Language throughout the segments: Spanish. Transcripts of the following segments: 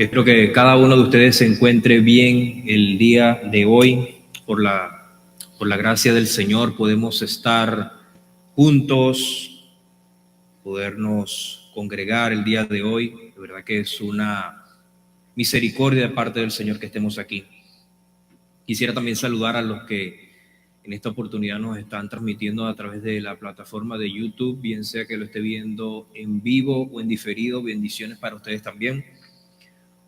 Espero que cada uno de ustedes se encuentre bien el día de hoy. Por la gracia del Señor podemos estar juntos, podernos congregar el día de hoy. De verdad que es una misericordia de parte del Señor que estemos aquí. Quisiera también saludar a los que en esta oportunidad nos están transmitiendo a través de la plataforma de YouTube, bien sea que lo esté viendo en vivo o en diferido. Bendiciones para ustedes también.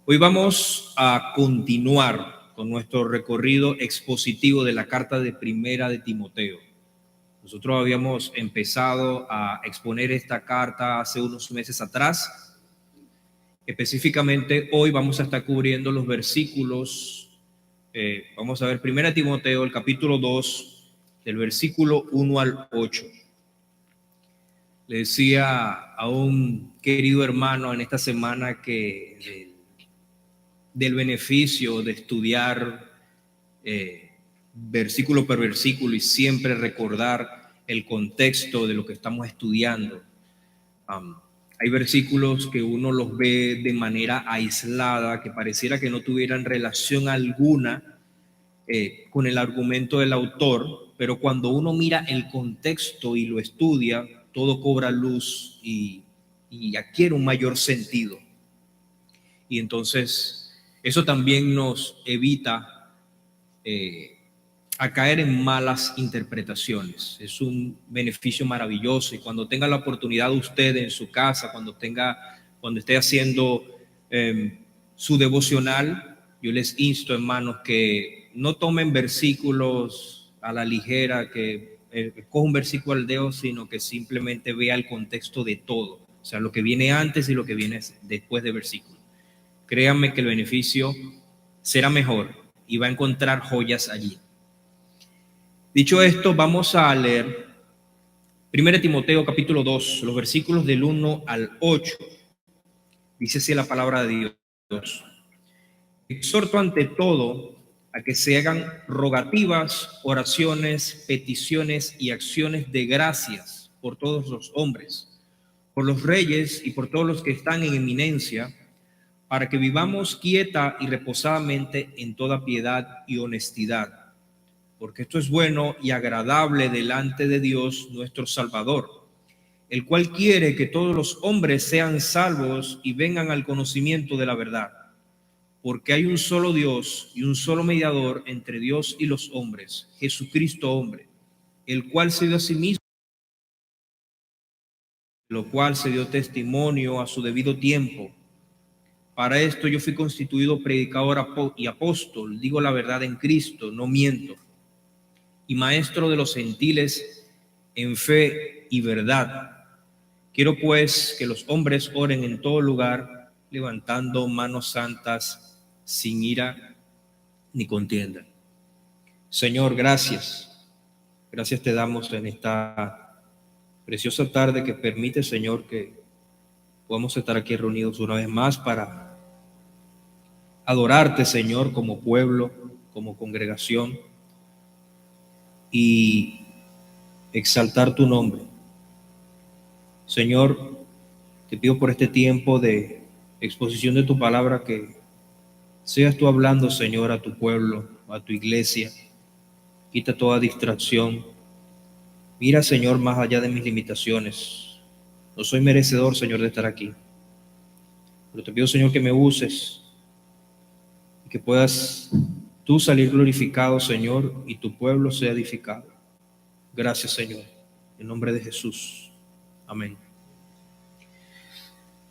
Hoy vamos a continuar con nuestro recorrido expositivo de la carta de Primera de Timoteo. Nosotros habíamos empezado a exponer esta carta hace unos meses atrás. Específicamente hoy vamos a estar cubriendo los versículos, vamos a ver Primera de Timoteo, el capítulo 2, del versículo 1 al 8. Le decía a un querido hermano en esta semana que del beneficio de estudiar versículo por versículo y siempre recordar el contexto de lo que estamos estudiando. Hay versículos que uno los ve de manera aislada, que pareciera que no tuvieran relación alguna con el argumento del autor, pero cuando uno mira el contexto y lo estudia, todo cobra luz y adquiere un mayor sentido. Y entonces eso también nos evita a caer en malas interpretaciones. Es un beneficio maravilloso, y cuando tenga la oportunidad usted en su casa, cuando esté haciendo su devocional, yo les insto, hermanos, que no tomen versículos a la ligera, que coja un versículo al dedo, sino que simplemente vea el contexto de todo, o sea, lo que viene antes y lo que viene después del versículo. Créanme que el beneficio será mejor y va a encontrar joyas allí. Dicho esto, vamos a leer 1 Timoteo capítulo 2, los versículos del 1 al 8. Dice así la palabra de Dios: exhorto ante todo a que se hagan rogativas, oraciones, peticiones y acciones de gracias por todos los hombres, por los reyes y por todos los que están en eminencia, para que vivamos quieta y reposadamente en toda piedad y honestidad, porque esto es bueno y agradable delante de Dios nuestro Salvador, el cual quiere que todos los hombres sean salvos y vengan al conocimiento de la verdad, porque hay un solo Dios y un solo mediador entre Dios y los hombres, Jesucristo hombre, el cual se dio a sí mismo, lo cual se dio testimonio a su debido tiempo. Para esto yo fui constituido predicador y apóstol, digo la verdad en Cristo, no miento, y maestro de los gentiles en fe y verdad. Quiero pues que los hombres oren en todo lugar, levantando manos santas, sin ira ni contienda. Señor, gracias. Gracias te damos en esta preciosa tarde que permite, Señor, que podamos estar aquí reunidos una vez más para adorarte, Señor, como pueblo, como congregación, y exaltar tu nombre. Señor, te pido por este tiempo de exposición de tu palabra que seas tú hablando, Señor, a tu pueblo, a tu iglesia. Quita toda distracción. Mira, Señor, más allá de mis limitaciones. No soy merecedor, Señor, de estar aquí, pero te pido, Señor, que me uses y que puedas tú salir glorificado, Señor, y tu pueblo sea edificado. Gracias, Señor, en nombre de Jesús. Amén.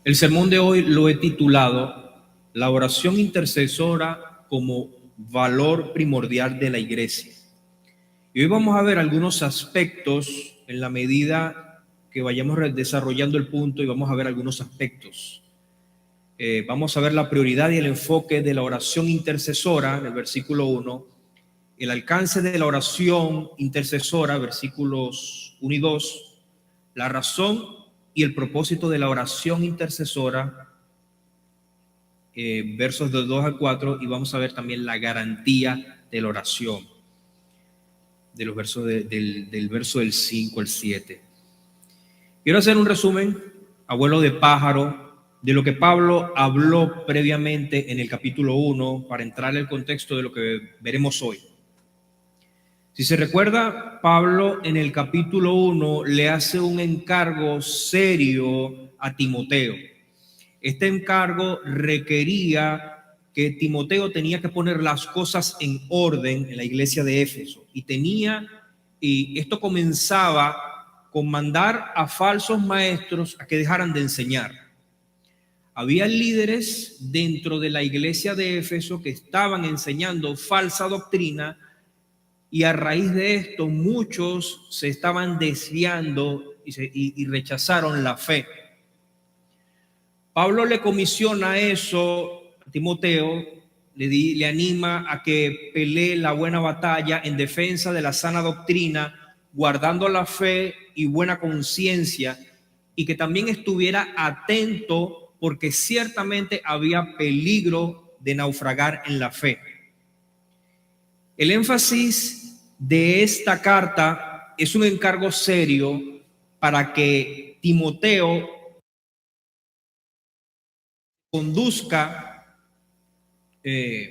El sermón de hoy lo he titulado La oración intercesora como valor primordial de la iglesia. Y hoy vamos a ver algunos aspectos en la medida que vayamos desarrollando el punto, y vamos a ver algunos aspectos. Vamos a ver la prioridad y el enfoque de la oración intercesora en el versículo 1, el alcance de la oración intercesora, versículos 1 y 2, la razón y el propósito de la oración intercesora, versos del 2 al 4, y vamos a ver también la garantía de la oración, de los versos del verso del 5 al 7. Quiero hacer un resumen, abuelo de pájaro, de lo que Pablo habló previamente en el capítulo 1 para entrar en el contexto de lo que veremos hoy. Si se recuerda, Pablo en el capítulo 1 le hace un encargo serio a Timoteo. Este encargo requería que Timoteo tenía que poner las cosas en orden en la iglesia de Éfeso y esto comenzaba con mandar a falsos maestros a que dejaran de enseñar. Había líderes dentro de la iglesia de Éfeso que estaban enseñando falsa doctrina y a raíz de esto muchos se estaban desviando y rechazaron la fe. Pablo le comisiona eso a Timoteo, le anima a que pelee la buena batalla en defensa de la sana doctrina, guardando la fe y buena conciencia, y que también estuviera atento porque ciertamente había peligro de naufragar en la fe. El énfasis de esta carta es un encargo serio para que Timoteo conduzca,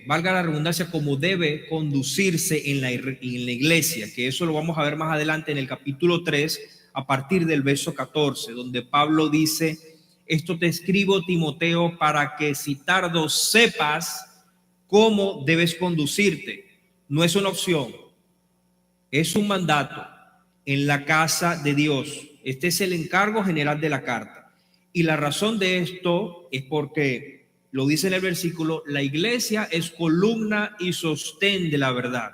valga la redundancia, como debe conducirse en la iglesia, que eso lo vamos a ver más adelante en el capítulo 3, a partir del verso 14, donde Pablo dice: esto te escribo, Timoteo, para que si tardo sepas cómo debes conducirte. No es una opción, es un mandato en la casa de Dios. Este es el encargo general de la carta. Y la razón de esto es porque, lo dice en el versículo, la iglesia es columna y sostén de la verdad.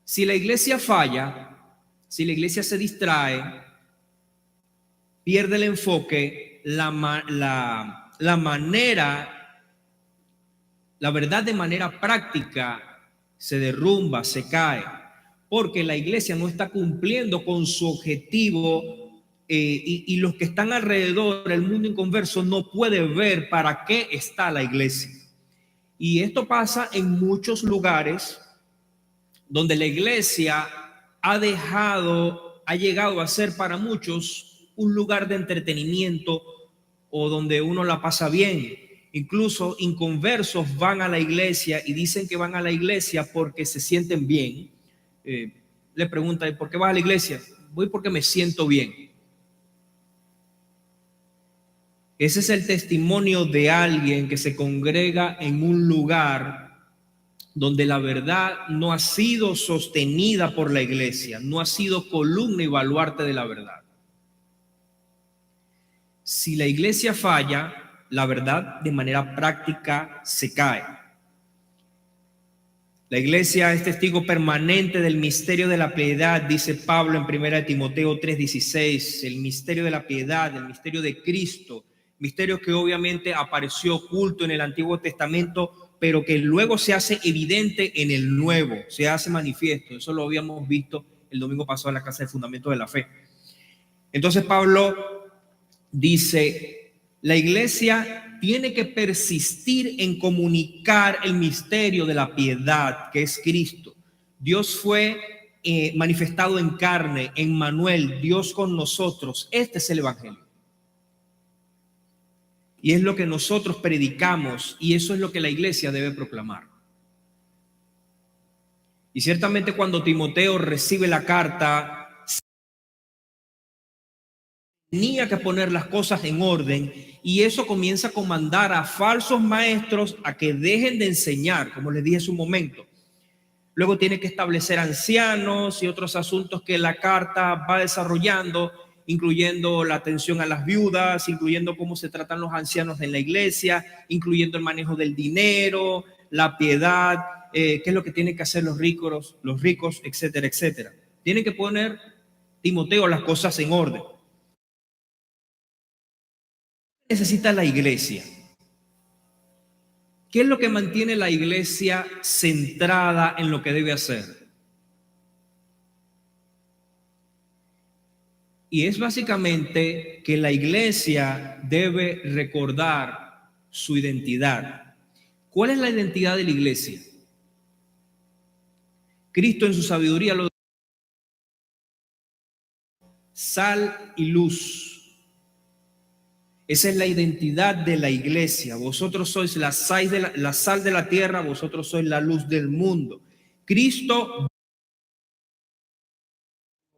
Si la iglesia falla, si la iglesia se distrae, pierde el enfoque, la verdad de manera práctica se derrumba, se cae, porque la iglesia no está cumpliendo con su objetivo y los que están alrededor, el mundo inconverso, no puede ver para qué está la iglesia. Y esto pasa en muchos lugares donde la iglesia ha llegado a ser para muchos un lugar de entretenimiento o donde uno la pasa bien. Incluso inconversos van a la iglesia y dicen que van a la iglesia porque se sienten bien. Le preguntan: ¿por qué vas a la iglesia? Voy porque me siento bien. Ese es el testimonio de alguien que se congrega en un lugar donde la verdad no ha sido sostenida por la iglesia, no ha sido columna y baluarte de la verdad. Si la iglesia falla, la verdad de manera práctica se cae. La iglesia es testigo permanente del misterio de la piedad, dice Pablo en 1 Timoteo 3:16, el misterio de la piedad, el misterio de Cristo, misterio que obviamente apareció oculto en el Antiguo Testamento, pero que luego se hace evidente en el Nuevo, se hace manifiesto. Eso lo habíamos visto el domingo pasado en la clase de Fundamentos de la Fe. Entonces Pablo dice: la iglesia tiene que persistir en comunicar el misterio de la piedad, que es Cristo. Dios fue manifestado en carne, en Manuel, Dios con nosotros. Este es el evangelio. Y es lo que nosotros predicamos y eso es lo que la iglesia debe proclamar. Y ciertamente cuando Timoteo recibe la carta, tenía que poner las cosas en orden y eso comienza a comandar a falsos maestros a que dejen de enseñar, como les dije en su momento. Luego tiene que establecer ancianos y otros asuntos que la carta va desarrollando, incluyendo la atención a las viudas, incluyendo cómo se tratan los ancianos en la iglesia, incluyendo el manejo del dinero, la piedad, qué es lo que tienen que hacer los ricos, etcétera, etcétera. Tienen que poner, Timoteo, las cosas en orden. Necesita la iglesia? ¿Qué es lo que mantiene la iglesia centrada en lo que debe hacer? Y es básicamente que la iglesia debe recordar su identidad. ¿Cuál es la identidad de la iglesia? Cristo en su sabiduría lo dice: sal y luz. Esa es la identidad de la iglesia. Vosotros sois la sal de la tierra, vosotros sois la luz del mundo. Cristo,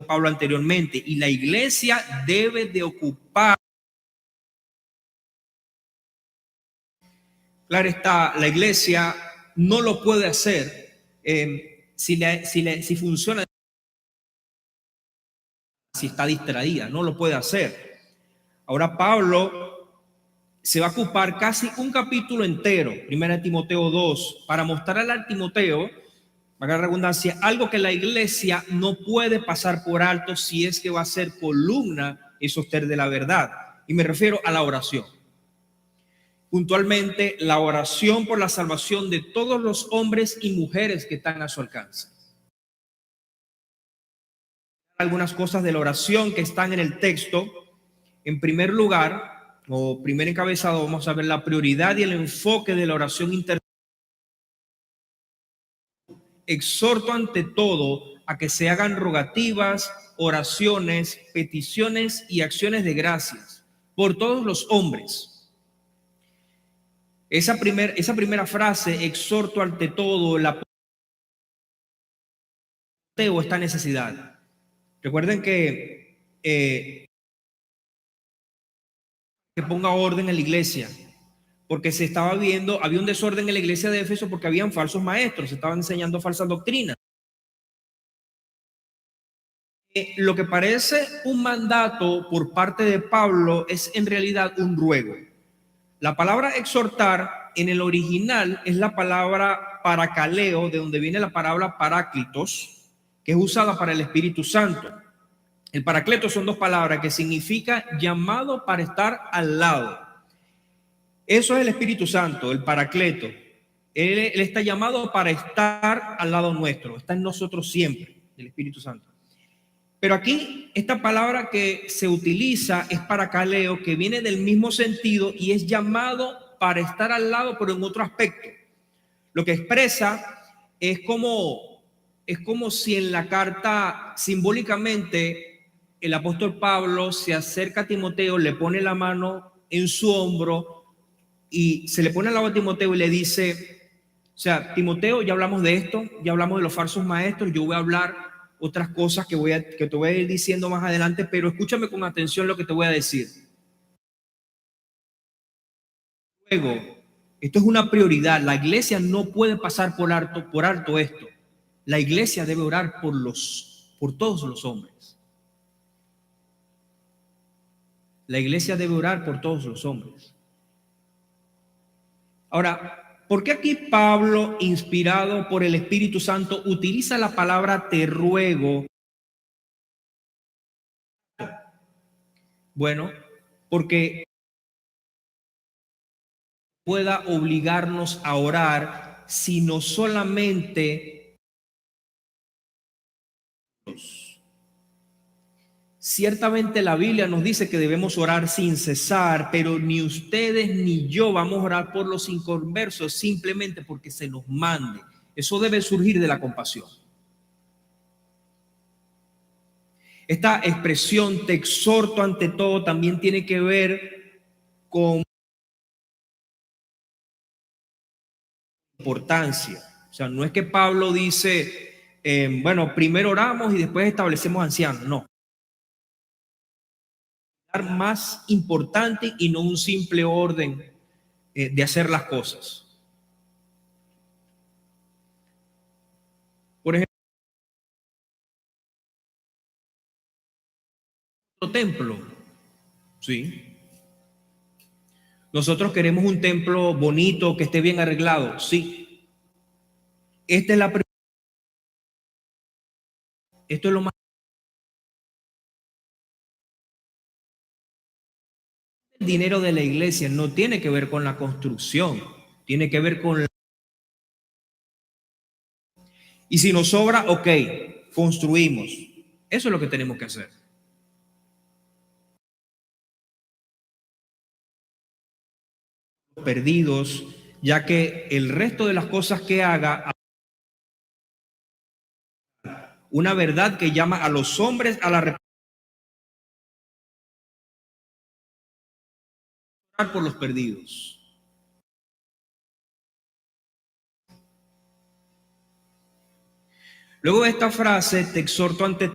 Pablo anteriormente, y la iglesia debe de ocupar. Claro está, la iglesia no lo puede hacer si funciona, si está distraída, no lo puede hacer. Ahora Pablo se va a ocupar casi un capítulo entero, 1 Timoteo 2, para mostrarle al Timoteo, para la redundancia, algo que la iglesia no puede pasar por alto si es que va a ser columna y sostén de la verdad. Y me refiero a la oración. Puntualmente, la oración por la salvación de todos los hombres y mujeres que están a su alcance. Algunas cosas de la oración que están en el texto. En primer lugar, o primer encabezado, vamos a ver la prioridad y el enfoque de la oración intercesora. Exhorto ante todo a que se hagan rogativas, oraciones, peticiones y acciones de gracias por todos los hombres. Esa primera frase, exhorto ante todo, la esta necesidad. Recuerden que ponga orden en la iglesia, porque se estaba viendo, había un desorden en la iglesia de Éfeso porque habían falsos maestros, se estaban enseñando falsas doctrinas. Lo que parece un mandato por parte de Pablo es en realidad un ruego. La palabra exhortar en el original es la palabra paracaleo, de donde viene la palabra paráclitos, que es usada para el Espíritu Santo. El paracleto son dos palabras que significa llamado para estar al lado. Eso es el Espíritu Santo, el paracleto. Él está llamado para estar al lado nuestro, está en nosotros siempre, el Espíritu Santo. Pero aquí esta palabra que se utiliza es paracaleo, que viene del mismo sentido y es llamado para estar al lado, pero en otro aspecto. Lo que expresa es como si en la carta simbólicamente el apóstol Pablo se acerca a Timoteo, le pone la mano en su hombro y se le pone al lado a Timoteo y le dice, o sea, Timoteo, ya hablamos de esto, ya hablamos de los falsos maestros, yo voy a hablar otras cosas que te voy a ir diciendo más adelante, pero escúchame con atención lo que te voy a decir. Luego, esto es una prioridad. La iglesia no puede pasar por alto esto. La iglesia debe orar por todos los hombres. La iglesia debe orar por todos los hombres. Ahora, ¿por qué aquí Pablo, inspirado por el Espíritu Santo, utiliza la palabra te ruego? Bueno, porque pueda obligarnos a orar, sino solamente Dios. Ciertamente la Biblia nos dice que debemos orar sin cesar, pero ni ustedes ni yo vamos a orar por los inconversos simplemente porque se nos mande. Eso debe surgir de la compasión. Esta expresión te exhorto ante todo también tiene que ver con importancia. O sea, no es que Pablo dice, bueno, primero oramos y después establecemos ancianos. No. Más importante y no un simple orden de hacer las cosas. Por ejemplo, templo. Sí. Nosotros queremos un templo bonito, que esté bien arreglado. Sí. Esta es la primera. Esto es lo más. El dinero de la iglesia no tiene que ver con la construcción, tiene que ver con la. Y si nos sobra, ok, construimos. Eso es lo que tenemos que hacer. Perdidos, ya que el resto de las cosas que haga, una verdad que llama a los hombres a la orar por los perdidos. Luego de esta frase, te exhorto ante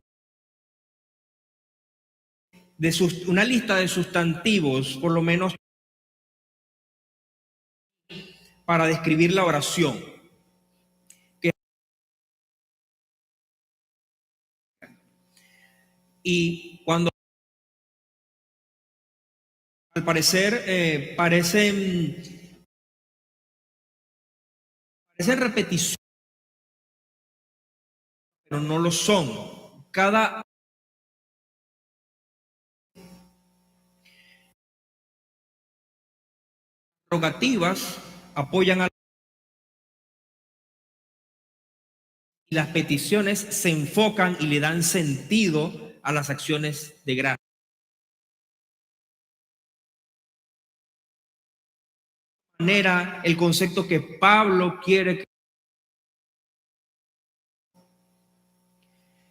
una lista de sustantivos, por lo menos para describir la oración. Y cuando al parecer parecen repeticiones, pero no lo son. Cada rogativas apoyan a las peticiones, se enfocan y le dan sentido a las acciones de gracia. De manera, el concepto que Pablo quiere.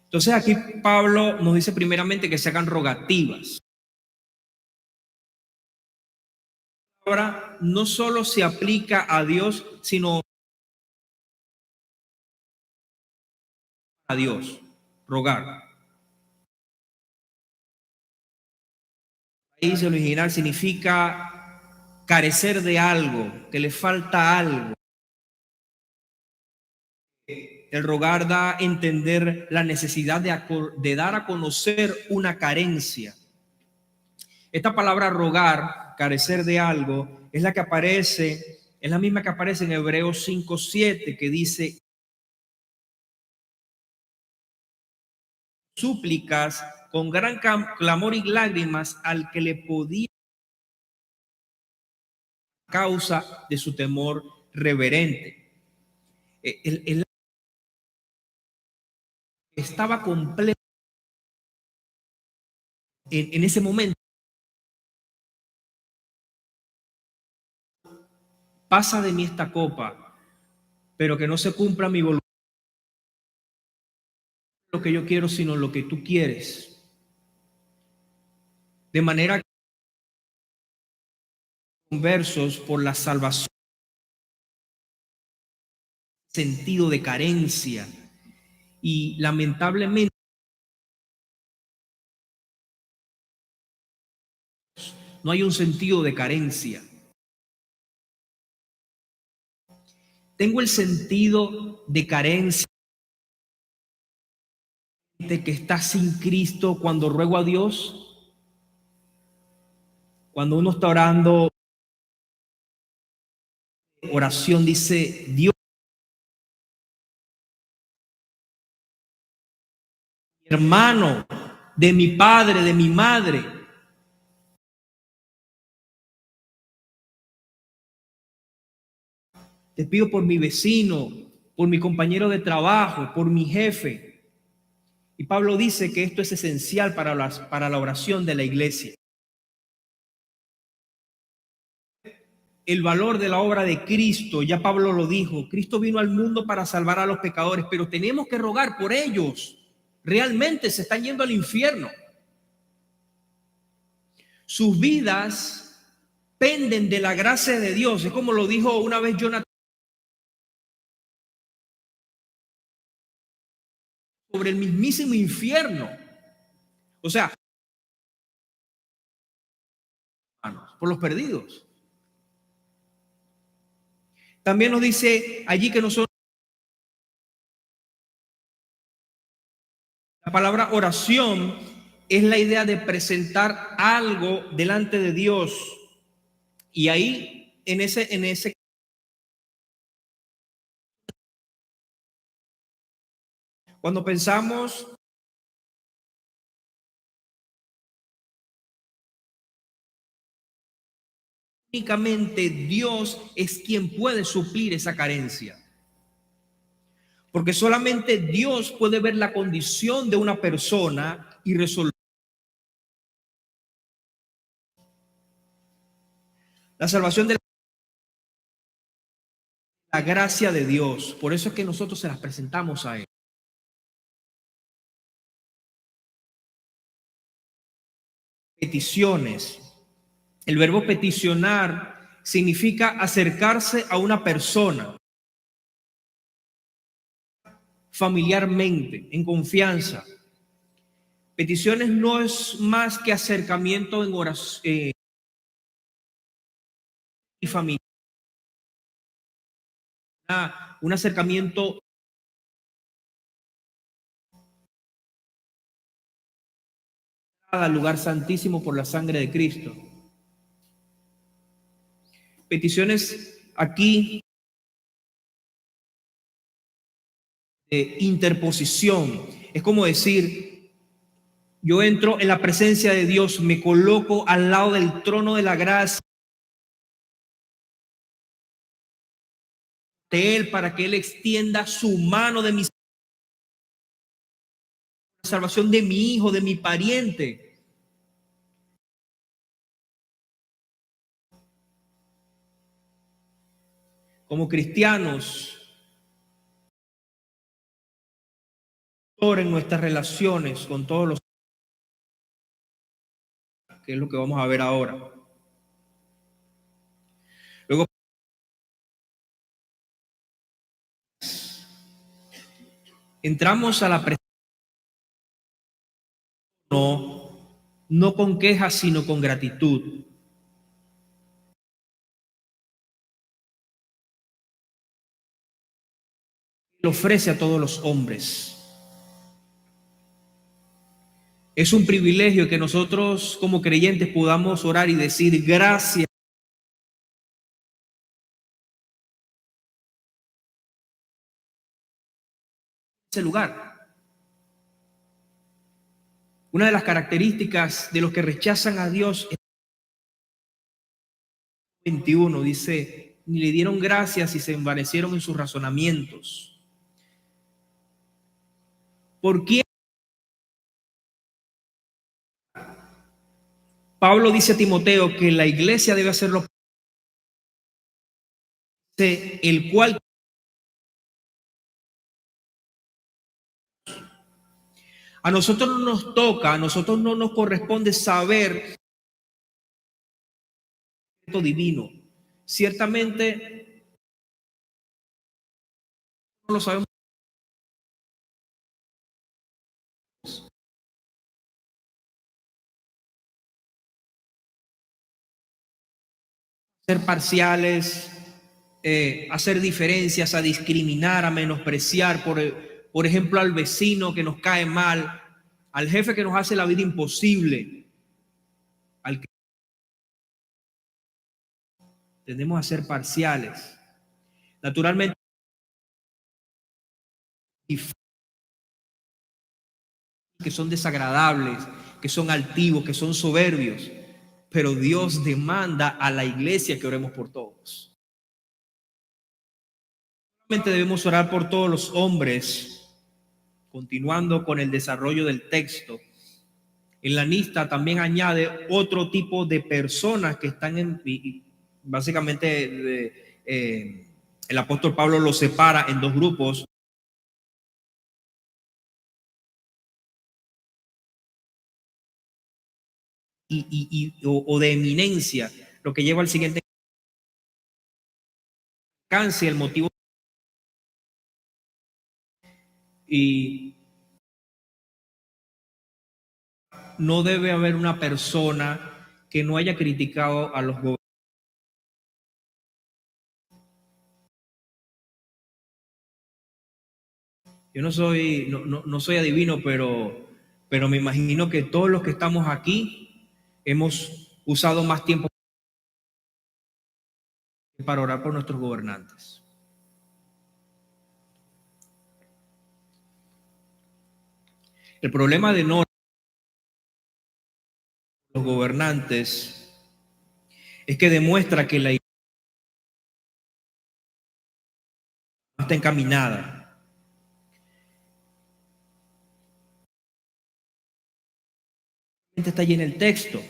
Entonces aquí Pablo nos dice primeramente que se hagan rogativas. Ahora, no solo se aplica a Dios, sino a Dios, rogar. La raíz original significa carecer de algo, que le falta algo. El rogar da a entender la necesidad de dar a conocer una carencia. Esta palabra rogar, carecer de algo, es la que aparece, es la misma que aparece en Hebreos 5:7, que dice: súplicas con gran clamor y lágrimas al que le podía causa de su temor reverente. El estaba completo en ese momento. Pasa de mí esta copa, pero que no se cumpla mi voluntad, lo que yo quiero, sino lo que tú quieres. De manera que conversos por la salvación, sentido de carencia, y lamentablemente no hay un sentido de carencia. Tengo el sentido de carencia de que está sin Cristo cuando ruego a Dios. Cuando uno está orando, oración dice: Dios, mi hermano, de mi padre, de mi madre, te pido por mi vecino, por mi compañero de trabajo, por mi jefe. Y Pablo dice que esto es esencial para la oración de la iglesia. El valor de la obra de Cristo, ya Pablo lo dijo, Cristo vino al mundo para salvar a los pecadores, pero tenemos que rogar por ellos. Realmente se están yendo al infierno. Sus vidas penden de la gracia de Dios. Es como lo dijo una vez Jonathan sobre el mismísimo infierno. O sea, por los perdidos. También nos dice allí que nosotros, la palabra oración es la idea de presentar algo delante de Dios. Y ahí, en ese cuando pensamos únicamente Dios es quien puede suplir esa carencia. Porque solamente Dios puede ver la condición de una persona y resolver. La salvación de la gracia de Dios. Por eso es que nosotros se las presentamos a Él. Peticiones. El verbo peticionar significa acercarse a una persona familiarmente, en confianza. Peticiones no es más que acercamiento en oración y familiar, un acercamiento al lugar santísimo por la sangre de Cristo. Peticiones aquí de interposición. Es como decir, yo entro en la presencia de Dios, me coloco al lado del trono de la gracia de Él para que Él extienda su mano de mi salvación, de mi hijo, de mi pariente. Como cristianos, en nuestras relaciones con todos los, que es lo que vamos a ver ahora. Luego entramos a la presencia, no con quejas, sino con gratitud. Lo ofrece a todos los hombres. Es un privilegio que nosotros como creyentes podamos orar y decir gracias. Ese lugar. Una de las características de los que rechazan a Dios es 21, dice, ni le dieron gracias y se envanecieron en sus razonamientos. ¿Por quién? Pablo dice a Timoteo que la iglesia debe hacerlo, el cual a nosotros no nos toca, a nosotros no nos corresponde saber esto divino. Ciertamente no lo sabemos. Ser parciales, hacer diferencias, a discriminar, a menospreciar, por ejemplo, al vecino que nos cae mal, al jefe que nos hace la vida imposible, al que tendemos a ser parciales. Naturalmente, que son desagradables, que son altivos, que son soberbios, pero Dios demanda a la iglesia que oremos por todos. Solamente debemos orar por todos los hombres. Continuando con el desarrollo del texto, en la lista también añade otro tipo de personas que están en, básicamente el apóstol Pablo los separa en dos grupos. O de eminencia, lo que lleva al siguiente alcance, el motivo. Y no debe haber una persona que no haya criticado a los gobernantes. Yo no soy adivino, pero me imagino que todos los que estamos aquí hemos usado más tiempo para orar por nuestros gobernantes. El problema de no los gobernantes es que demuestra que la iglesia está encaminada. Está allí en el texto.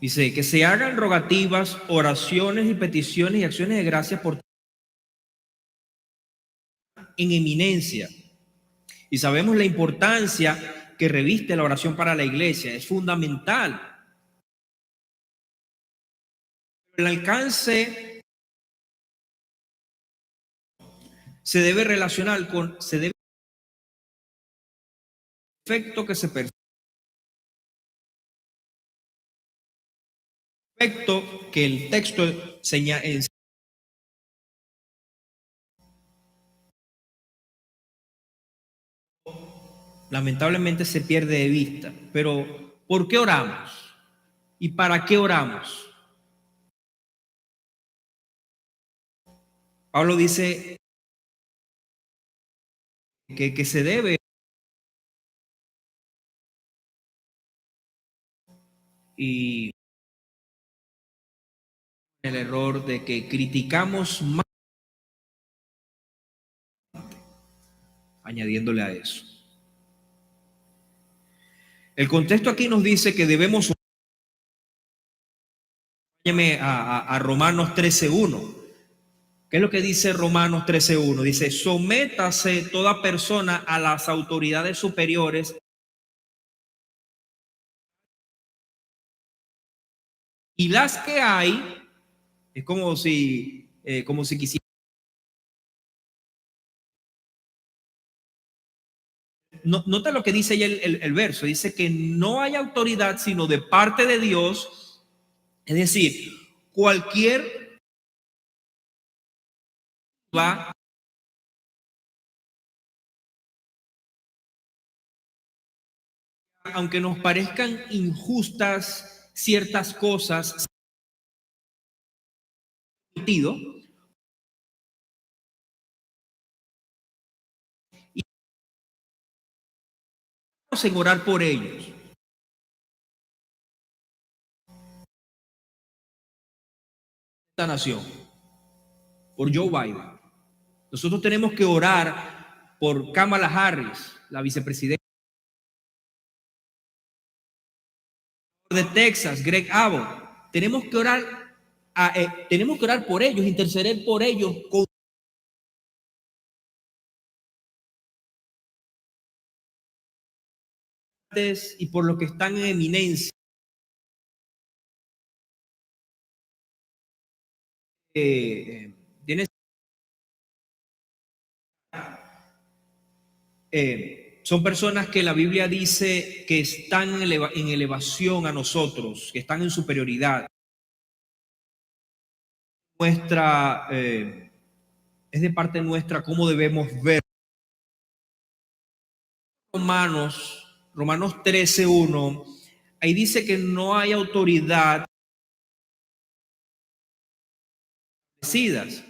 Dice que se hagan rogativas, oraciones y peticiones y acciones de gracias por en eminencia. Y sabemos la importancia que reviste la oración para la iglesia. Es fundamental. El alcance se debe relacionar con, se debe efecto que se percibe, efecto que el texto señala. Lamentablemente se pierde de vista. Pero, ¿por qué oramos? ¿Y para qué oramos? Pablo dice que se debe, y el error de que criticamos más, añadiéndole a eso. El contexto aquí nos dice que debemos, a Romanos 13:1. ¿Qué es lo que dice Romanos 13:1? Dice, sométase toda persona a las autoridades superiores y las que hay, es como si quisiera. Nota lo que dice ahí el verso, dice que no hay autoridad sino de parte de Dios, es decir, cualquier va, aunque nos parezcan injustas ciertas cosas, sentido, y vamos a orar por ellos, esta nación, por Joe Biden. Nosotros tenemos que orar por Kamala Harris, la vicepresidenta de Texas, Greg Abbott. Tenemos que orar por ellos, interceder por ellos con y por los que están en eminencia. Tienes, son personas que la Biblia dice que están en elevación a nosotros, que están en superioridad. Es de parte nuestra cómo debemos ver. Romanos 13:1, ahí dice que no hay autoridad establecidas.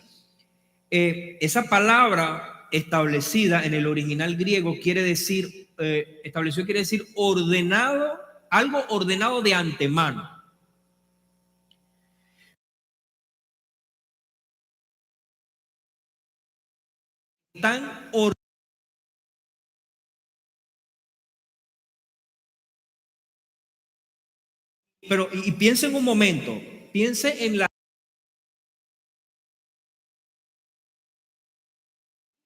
Esa palabra establecida en el original griego quiere decir, establecido quiere decir ordenado, algo ordenado de antemano. Tan ordenado. Pero, y piense en un momento, piense en la,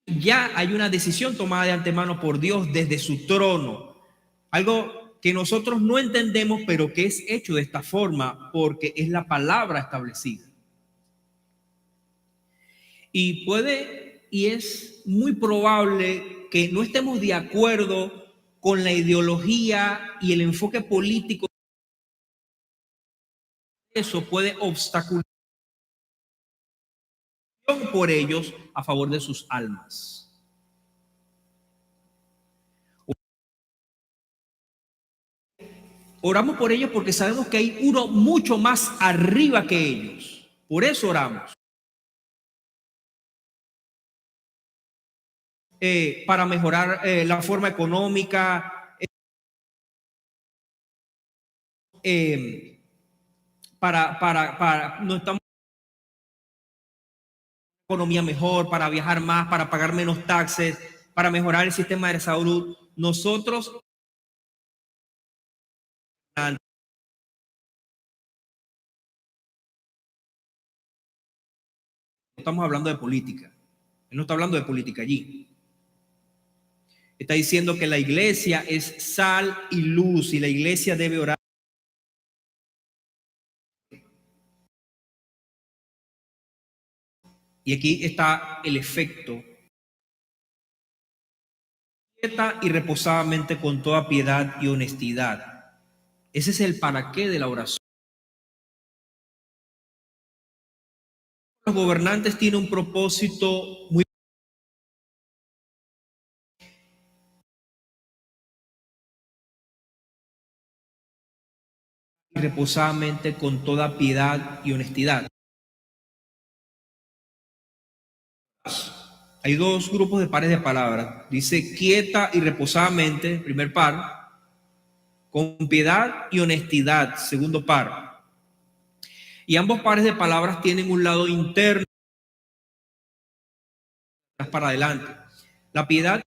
ya hay una decisión tomada de antemano por Dios desde su trono, algo que nosotros no entendemos, pero que es hecho de esta forma porque es la palabra establecida. Y es muy probable que no estemos de acuerdo con la ideología y el enfoque político. Eso puede obstaculizar por ellos a favor de sus almas. Oramos por ellos porque sabemos que hay uno mucho más arriba que ellos. Por eso oramos. Para mejorar la forma económica, para no estamos economía mejor, para viajar más, para pagar menos taxes, para mejorar el sistema de salud. Nosotros no estamos hablando de política. Él no está hablando de política allí. Está diciendo que la iglesia es sal y luz y la iglesia debe orar. Y aquí está el efecto. Quieta y reposadamente con toda piedad y honestidad. Ese es el para qué de la oración. Los gobernantes tienen un propósito muy reposadamente con toda piedad y honestidad. Hay dos grupos de pares de palabras. Dice quieta y reposadamente, primer par, con piedad y honestidad, segundo par. Y ambos pares de palabras tienen un lado interno para adelante. La piedad,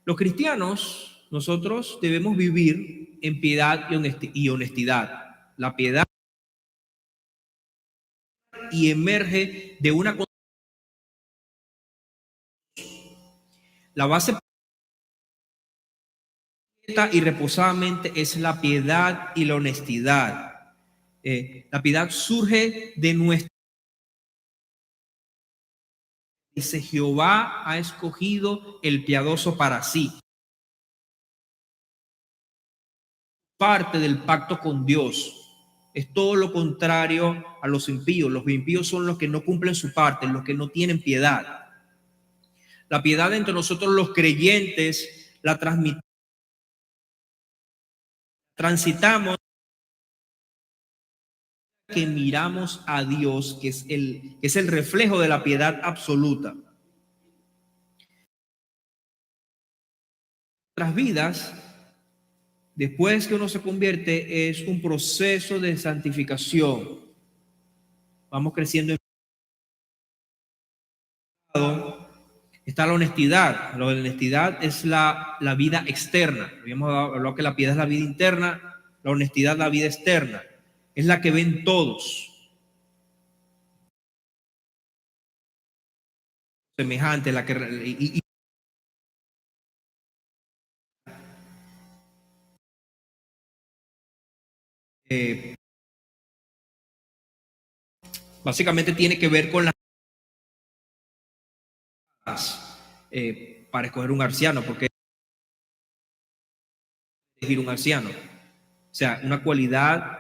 los cristianos, nosotros debemos vivir en piedad y honestidad. La piedad y emerge de una. La base y reposadamente es la piedad y la honestidad. La piedad surge de nuestra. Dice, Jehová ha escogido el piadoso para sí. Parte del pacto con Dios. Es todo lo contrario a los impíos. Los impíos son los que no cumplen su parte, los que no tienen piedad. La piedad entre nosotros los creyentes la transitamos que miramos a Dios, que es el reflejo de la piedad absoluta. Nuestras vidas, después que uno se convierte, es un proceso de santificación. Vamos creciendo en pecado. Está la honestidad. La honestidad es la vida externa. Habíamos hablado que la piedad es la vida interna, la honestidad la vida externa. Es la que ven todos. Semejante, la que eh, básicamente tiene que ver con las para escoger un anciano, porque elegir un anciano. O sea, una cualidad,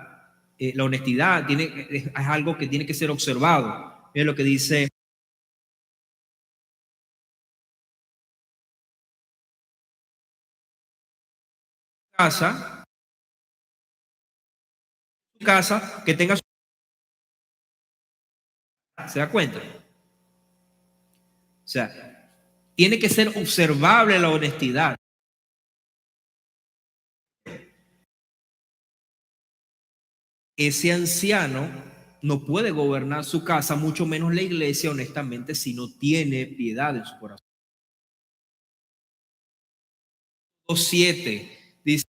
la honestidad es algo que tiene que ser observado. Es lo que dice casa, que tenga, ¿se da cuenta? O sea, tiene que ser observable la honestidad. Ese anciano no puede gobernar su casa, mucho menos la iglesia, honestamente, si no tiene piedad en su corazón. 7 dice,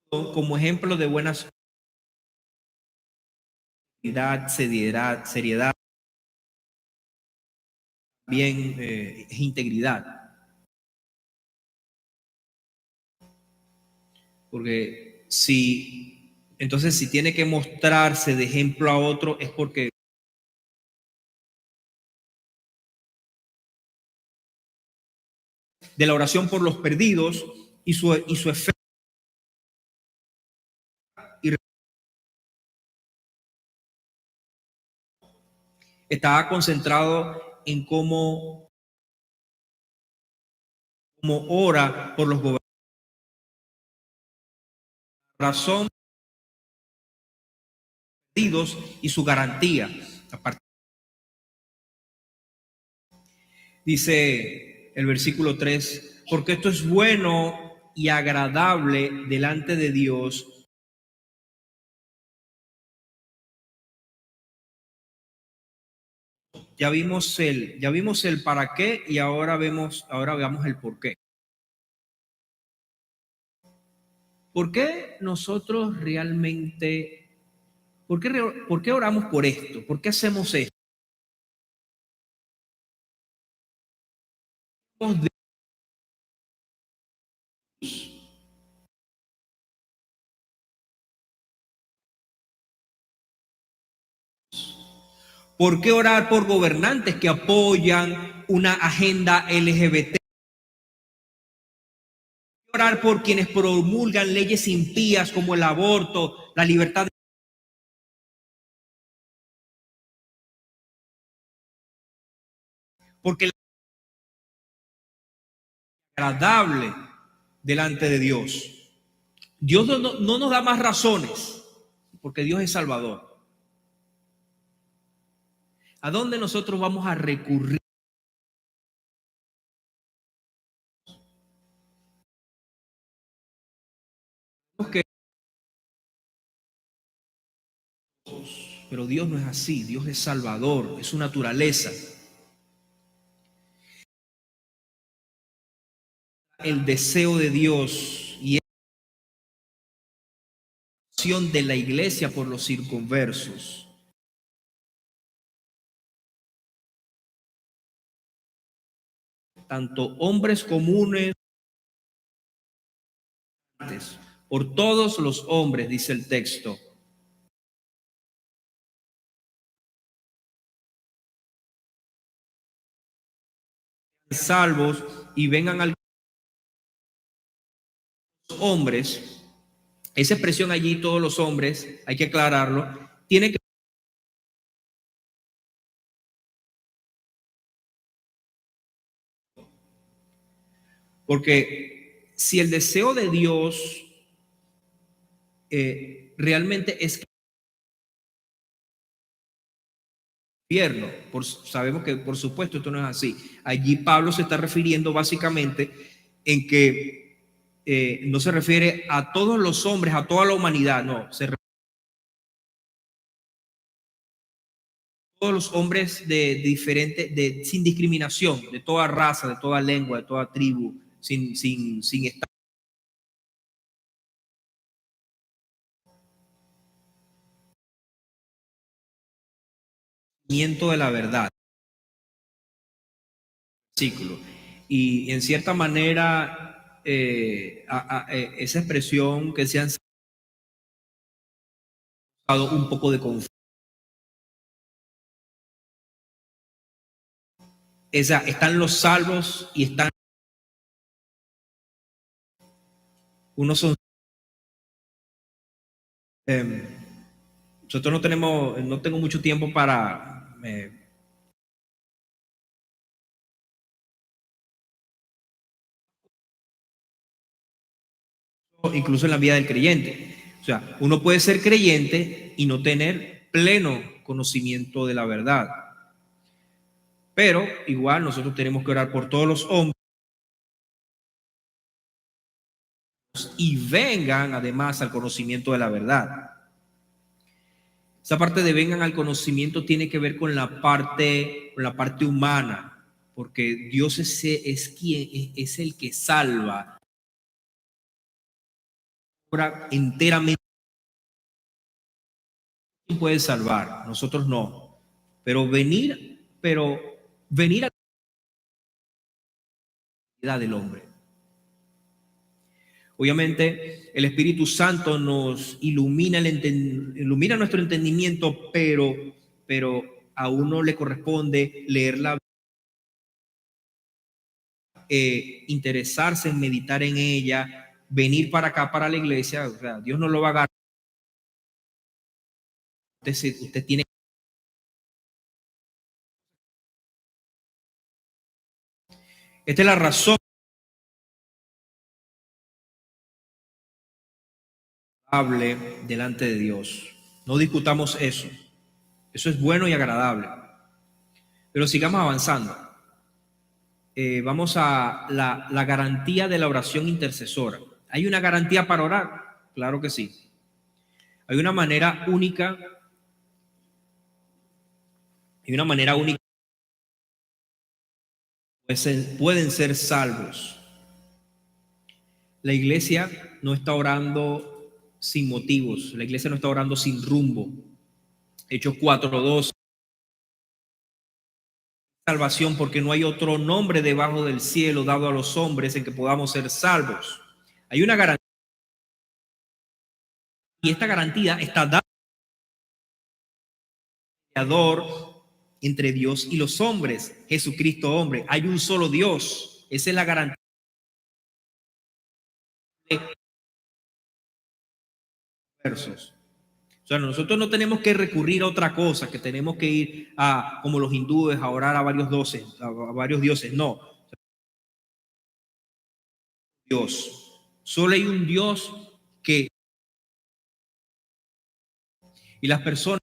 como ejemplo de buena seriedad, bien, es integridad. Porque entonces si tiene que mostrarse de ejemplo a otro es porque de la oración por los perdidos y su efecto estaba concentrado en cómo ora por los gobernantes. Razón perdidos y su garantía. Dice el versículo 3, porque esto es bueno y agradable delante de Dios. Ya vimos el para qué y ahora veamos el por qué. ¿Por qué nosotros realmente, por qué oramos por esto? ¿Por qué hacemos esto? ¿Por qué orar por gobernantes que apoyan una agenda LGBT? Orar por quienes promulgan leyes impías como el aborto, la libertad, porque es agradable delante de Dios. Dios no nos da más razones, porque Dios es Salvador. ¿A dónde nosotros vamos a recurrir? Pero Dios no es así, Dios es Salvador, es su naturaleza. El deseo de Dios y la acción de la iglesia por los circunversos. Tanto hombres comunes, por todos los hombres, dice el texto, salvos y vengan algunos hombres. Esa expresión allí, todos los hombres, hay que aclararlo, tiene que, porque si el deseo de Dios realmente es infierno, sabemos que por supuesto esto no es así. Allí Pablo se está refiriendo básicamente en que no se refiere a todos los hombres, a toda la humanidad, no, se refiere a todos los hombres de diferente, sin discriminación, de toda raza, de toda lengua, de toda tribu, sin establecimiento de la verdad. Versículo. Y en cierta manera, esa expresión que se han dado un poco de confusión. Están los salvos y están unos son nosotros no tengo mucho tiempo para incluso en la vida del creyente. O sea, uno puede ser creyente y no tener pleno conocimiento de la verdad. Pero igual nosotros tenemos que orar por todos los hombres y vengan además al conocimiento de la verdad. Esa parte de vengan al conocimiento tiene que ver con la parte humana, porque Dios es quien es el que salva enteramente. Puede salvar, nosotros no. Pero venir a la vida del hombre. Obviamente, el Espíritu Santo nos ilumina nuestro entendimiento, pero a uno le corresponde leerla, interesarse en meditar en ella, venir para acá, para la iglesia. O sea, Dios no lo va a agarrar. Usted tiene. Esta es la razón delante de Dios. No discutamos eso. Eso es bueno y agradable. Pero sigamos avanzando. Vamos a la garantía de la oración intercesora. ¿Hay una garantía para orar? Claro que sí. Hay una manera única. Hay una manera única. Pueden ser salvos. La iglesia no está orando sin motivos. La iglesia no está orando sin rumbo. Hechos 4:2. Salvación porque no hay otro nombre debajo del cielo dado a los hombres en que podamos ser salvos. Hay una garantía y esta garantía está dada al Creador entre Dios y los hombres, Jesucristo hombre. Hay un solo Dios. Esa es la garantía. Versos. O sea, nosotros no tenemos que recurrir a otra cosa, que tenemos que ir a, como los hindúes, a orar a varios dioses, No, Dios. Solo hay un Dios que, y las personas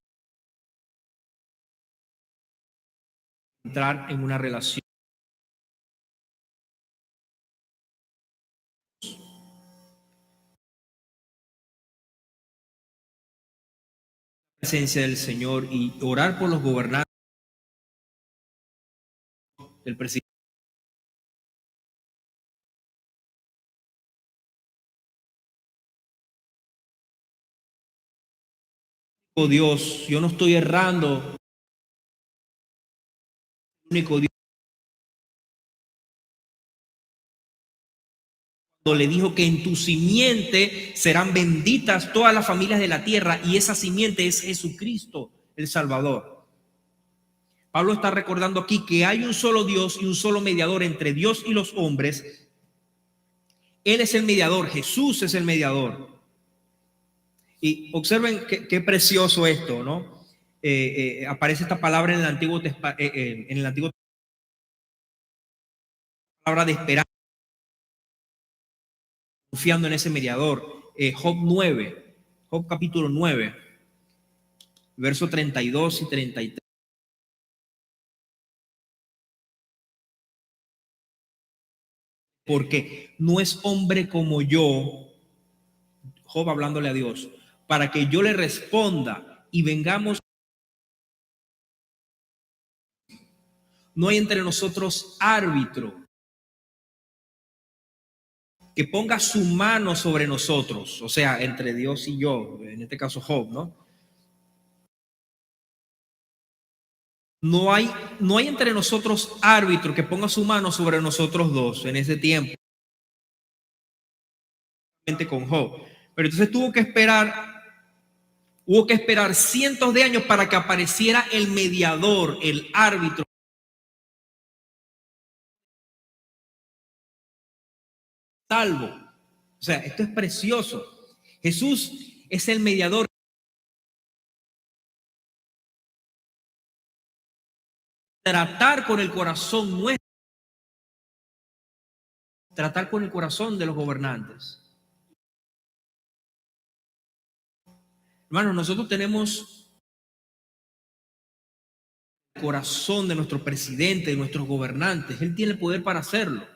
entrar en una relación. Presencia del Señor y orar por los gobernantes, el presidente. Oh Dios, yo no estoy errando. El único Dios. Cuando le dijo que en tu simiente serán benditas todas las familias de la tierra, y esa simiente es Jesucristo, el Salvador. Pablo está recordando aquí que hay un solo Dios y un solo mediador entre Dios y los hombres. Él es el mediador, Jesús es el mediador. Y observen qué precioso esto, ¿no? Aparece esta palabra en el Antiguo Testamento, palabra de esperanza, confiando en ese mediador. Job capítulo 9, verso 32 y 33. Porque no es hombre como yo, Job hablándole a Dios, para que yo le responda y vengamos. No hay entre nosotros árbitro que ponga su mano sobre nosotros, o sea, entre Dios y yo, en este caso Job, ¿no? No hay entre nosotros árbitro que ponga su mano sobre nosotros dos en ese tiempo, con Job. Pero entonces hubo que esperar cientos de años para que apareciera el mediador, el árbitro, salvo. O sea, esto es precioso. Jesús es el mediador. Tratar con el corazón nuestro, tratar con el corazón de los gobernantes. Hermanos, nosotros tenemos el corazón de nuestro presidente, de nuestros gobernantes. Él tiene el poder para hacerlo.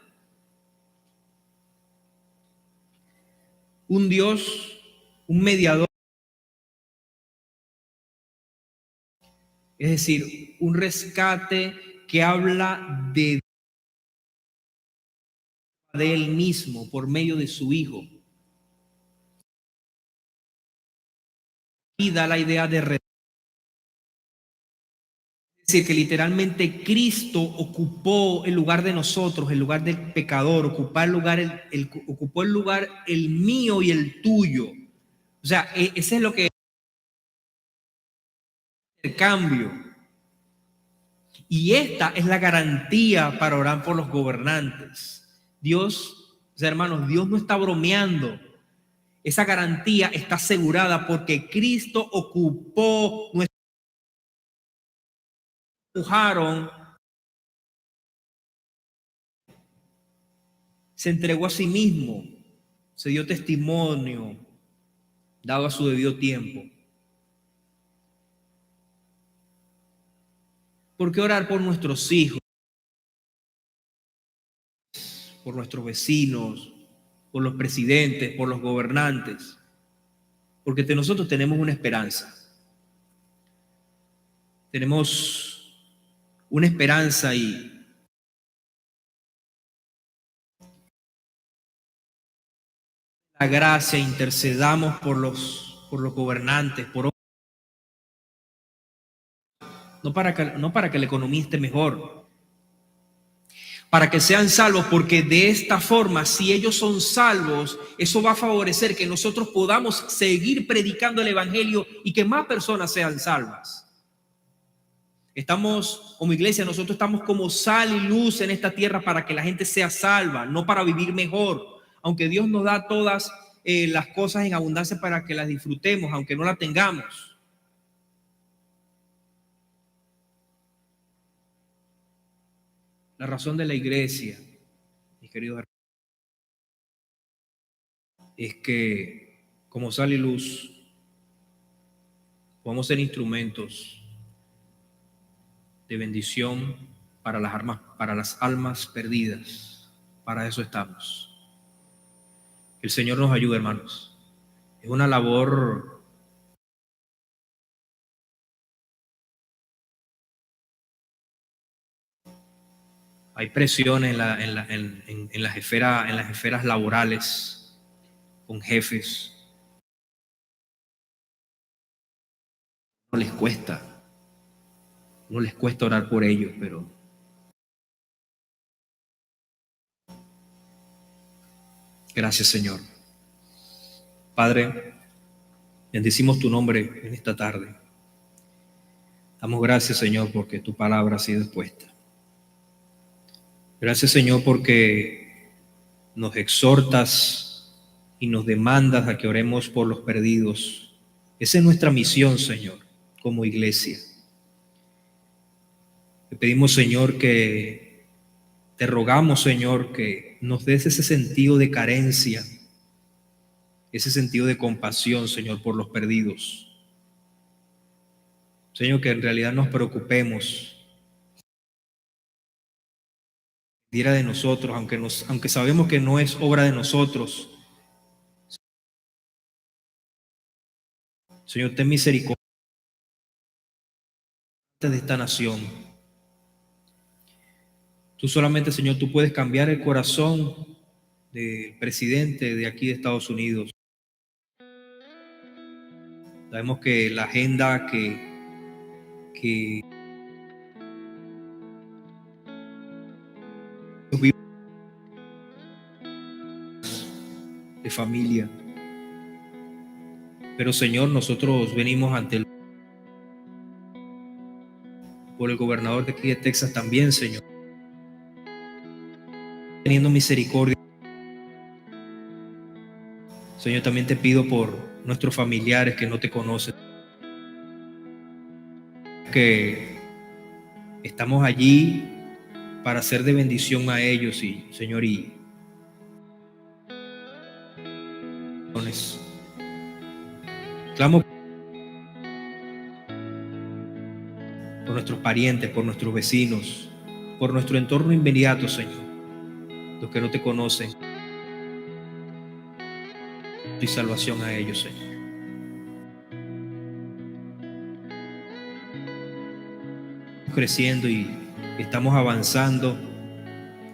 Un Dios, un mediador, es decir, un rescate que habla de él mismo por medio de su Hijo. Y da la idea de redención. Es decir, que literalmente Cristo ocupó el lugar de nosotros, el lugar del pecador, ocupó el lugar el mío y el tuyo. O sea, ese es lo que es el cambio. Y esta es la garantía para orar por los gobernantes. Dios, o sea, hermanos, Dios no está bromeando. Esa garantía está asegurada porque Cristo ocupó nuestro. Empujaron, se entregó a sí mismo, se dio testimonio, dado a su debido tiempo. ¿Por qué orar por nuestros hijos, por nuestros vecinos, por los presidentes, por los gobernantes? Porque nosotros tenemos una esperanza. Tenemos una esperanza y la gracia, intercedamos por los gobernantes, no para que la economía esté mejor, para que sean salvos, porque de esta forma, si ellos son salvos, eso va a favorecer que nosotros podamos seguir predicando el evangelio y que más personas sean salvas. Como iglesia, nosotros estamos como sal y luz en esta tierra para que la gente sea salva, no para vivir mejor. Aunque Dios nos da todas las cosas en abundancia para que las disfrutemos, aunque no las tengamos. La razón de la iglesia, mis queridos hermanos, es que como sal y luz podemos ser instrumentos de bendición para las almas perdidas. Para eso estamos. Que el Señor nos ayude, hermanos. Es una labor hay presiones en las esferas laborales, con jefes. No les cuesta orar por ellos, pero gracias, Señor. Padre, bendecimos tu nombre en esta tarde. Damos gracias, Señor, porque tu palabra ha sido expuesta. Gracias, Señor, porque nos exhortas y nos demandas a que oremos por los perdidos. Esa es nuestra misión, Señor, como iglesia. Te pedimos, Señor, te rogamos, Señor, que nos des ese sentido de carencia, ese sentido de compasión, Señor, por los perdidos. Señor, que en realidad nos preocupemos diera de nosotros, aunque sabemos que no es obra de nosotros. Señor, ten misericordia de esta nación. Tú solamente, Señor, tú puedes cambiar el corazón del presidente de aquí de Estados Unidos. Sabemos que la agenda que de familia. Pero, Señor, nosotros venimos por el gobernador de aquí de Texas también, Señor, teniendo misericordia. Señor, también te pido por nuestros familiares que no te conocen, que estamos allí para ser de bendición a ellos, y Señor, clamo por nuestros parientes, por nuestros vecinos, por nuestro entorno inmediato, Señor, los que no te conocen, y salvación a ellos, Señor. Creciendo y estamos avanzando,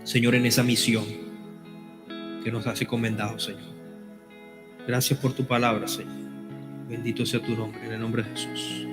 Señor, en esa misión que nos has encomendado, Señor. Gracias por tu palabra, Señor. Bendito sea tu nombre, en el nombre de Jesús.